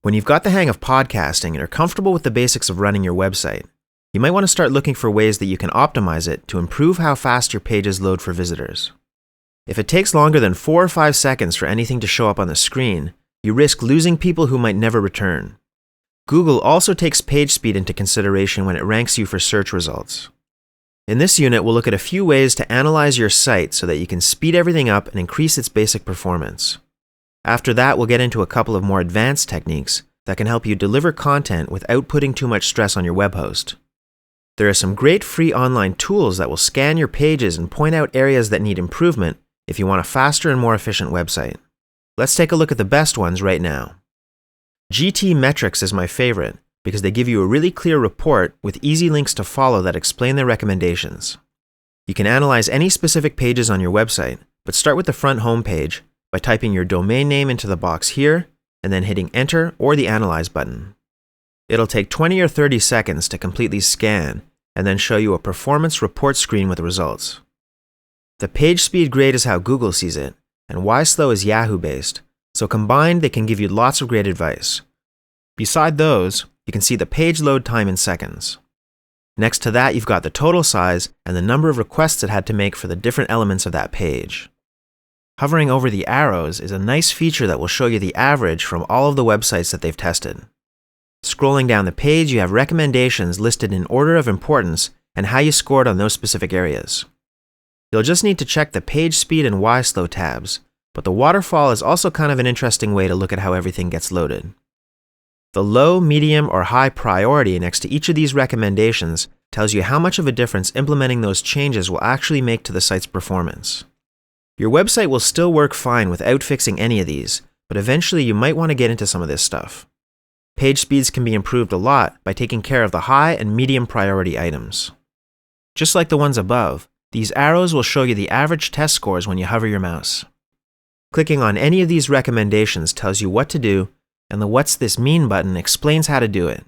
When you've got the hang of podcasting and are comfortable with the basics of running your website, you might want to start looking for ways that you can optimize it to improve how fast your pages load for visitors. If it takes longer than 4 or 5 seconds for anything to show up on the screen, you risk losing people who might never return. Google also takes page speed into consideration when it ranks you for search results. In this unit, we'll look at a few ways to analyze your site so that you can speed everything up and increase its basic performance. After that, we'll get into a couple of more advanced techniques that can help you deliver content without putting too much stress on your web host. There are some great free online tools that will scan your pages and point out areas that need improvement if you want a faster and more efficient website. Let's take a look at the best ones right now. GTmetrix is my favorite because they give you a really clear report with easy links to follow that explain their recommendations. You can analyze any specific pages on your website, but start with the front home page by typing your domain name into the box here and then hitting Enter or the Analyze button. It'll take 20 or 30 seconds to completely scan and then show you a performance report screen with the results. The page speed grade is how Google sees it, and YSlow is Yahoo-based, so combined they can give you lots of great advice. Beside those, you can see the page load time in seconds. Next to that, you've got the total size and the number of requests it had to make for the different elements of that page. Hovering over the arrows is a nice feature that will show you the average from all of the websites that they've tested. Scrolling down the page, you have recommendations listed in order of importance and how you scored on those specific areas. You'll just need to check the page speed and YSlow tabs, but the waterfall is also kind of an interesting way to look at how everything gets loaded. The low, medium, or high priority next to each of these recommendations tells you how much of a difference implementing those changes will actually make to the site's performance. Your website will still work fine without fixing any of these, but eventually you might want to get into some of this stuff. Page speeds can be improved a lot by taking care of the high and medium priority items. Just like the ones above, these arrows will show you the average test scores when you hover your mouse. Clicking on any of these recommendations tells you what to do, and the What's This Mean button explains how to do it.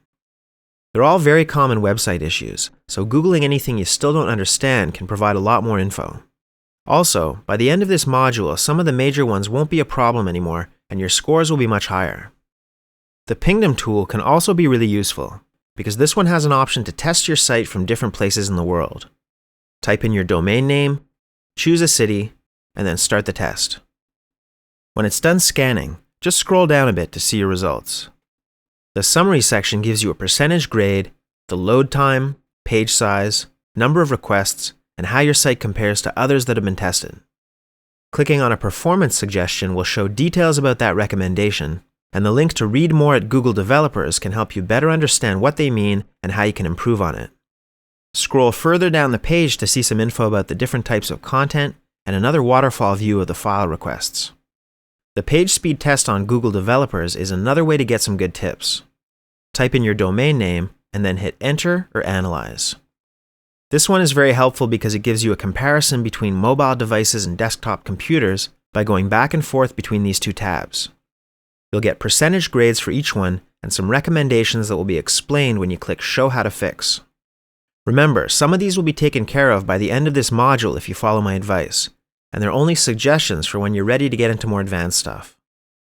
They're all very common website issues, so Googling anything you still don't understand can provide a lot more info. Also, by the end of this module, some of the major ones won't be a problem anymore, and your scores will be much higher. The Pingdom tool can also be really useful, because this one has an option to test your site from different places in the world. Type in your domain name, choose a city, and then start the test. When it's done scanning, just scroll down a bit to see your results. The summary section gives you a percentage grade, the load time, page size, number of requests, and how your site compares to others that have been tested. Clicking on a performance suggestion will show details about that recommendation, and the link to read more at Google Developers can help you better understand what they mean and how you can improve on it. Scroll further down the page to see some info about the different types of content and another waterfall view of the file requests. The page speed test on Google Developers is another way to get some good tips. Type in your domain name and then hit Enter or Analyze. This one is very helpful because it gives you a comparison between mobile devices and desktop computers by going back and forth between these two tabs. You'll get percentage grades for each one and some recommendations that will be explained when you click Show How to Fix. Remember, some of these will be taken care of by the end of this module if you follow my advice, and they're only suggestions for when you're ready to get into more advanced stuff.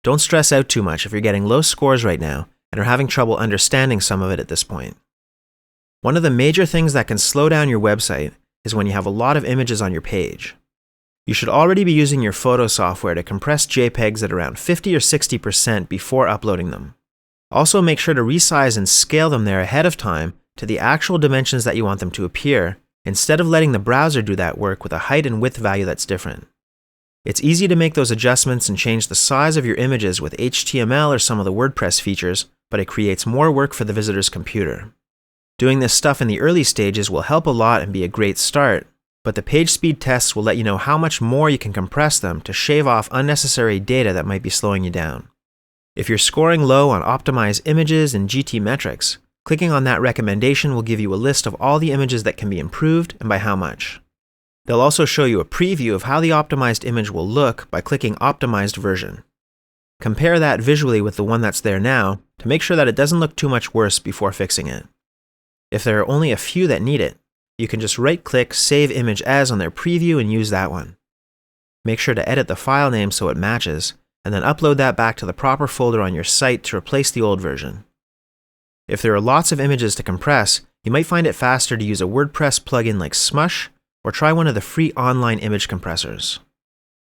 Don't stress out too much if you're getting low scores right now and are having trouble understanding some of it at this point. One of the major things that can slow down your website is when you have a lot of images on your page. You should already be using your photo software to compress JPEGs at around 50 or 60% before uploading them. Also, make sure to resize and scale them there ahead of time to the actual dimensions that you want them to appear, instead of letting the browser do that work with a height and width value that's different. It's easy to make those adjustments and change the size of your images with HTML or some of the WordPress features, but it creates more work for the visitor's computer. Doing this stuff in the early stages will help a lot and be a great start, but the page speed tests will let you know how much more you can compress them to shave off unnecessary data that might be slowing you down. If you're scoring low on optimized images and GTmetrix, clicking on that recommendation will give you a list of all the images that can be improved and by how much. They'll also show you a preview of how the optimized image will look by clicking Optimized Version. Compare that visually with the one that's there now to make sure that it doesn't look too much worse before fixing it. If there are only a few that need it, you can just right-click Save Image As on their preview and use that one. Make sure to edit the file name so it matches, and then upload that back to the proper folder on your site to replace the old version. If there are lots of images to compress, you might find it faster to use a WordPress plugin like Smush, or try one of the free online image compressors.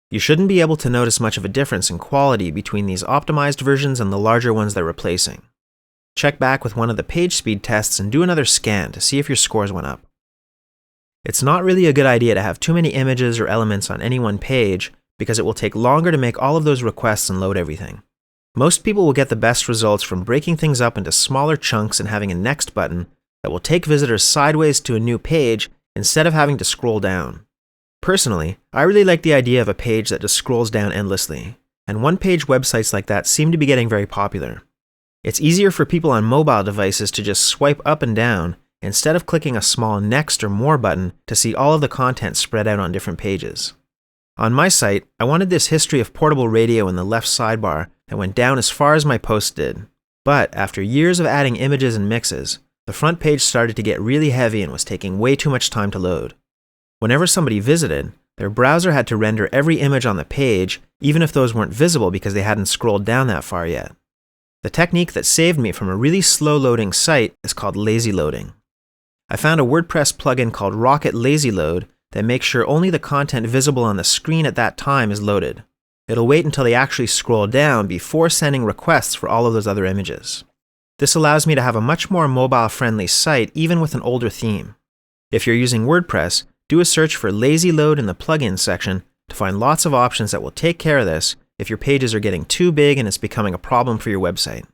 You shouldn't be able to notice much of a difference in quality between these optimized versions and the larger ones they're replacing. Check back with one of the page speed tests and do another scan to see if your scores went up. It's not really a good idea to have too many images or elements on any one page because it will take longer to make all of those requests and load everything. Most people will get the best results from breaking things up into smaller chunks and having a next button that will take visitors sideways to a new page instead of having to scroll down. Personally, I really like the idea of a page that just scrolls down endlessly, and one-page websites like that seem to be getting very popular. It's easier for people on mobile devices to just swipe up and down instead of clicking a small Next or More button to see all of the content spread out on different pages. On my site, I wanted this history of portable radio in the left sidebar that went down as far as my post did. But after years of adding images and mixes, the front page started to get really heavy and was taking way too much time to load. Whenever somebody visited, their browser had to render every image on the page, even if those weren't visible because they hadn't scrolled down that far yet. The technique that saved me from a really slow loading site is called lazy loading. I found a WordPress plugin called Rocket Lazy Load that makes sure only the content visible on the screen at that time is loaded. It'll wait until they actually scroll down before sending requests for all of those other images. This allows me to have a much more mobile-friendly site even with an older theme. If you're using WordPress, do a search for Lazy Load in the plugins section to find lots of options that will take care of this if your pages are getting too big and it's becoming a problem for your website.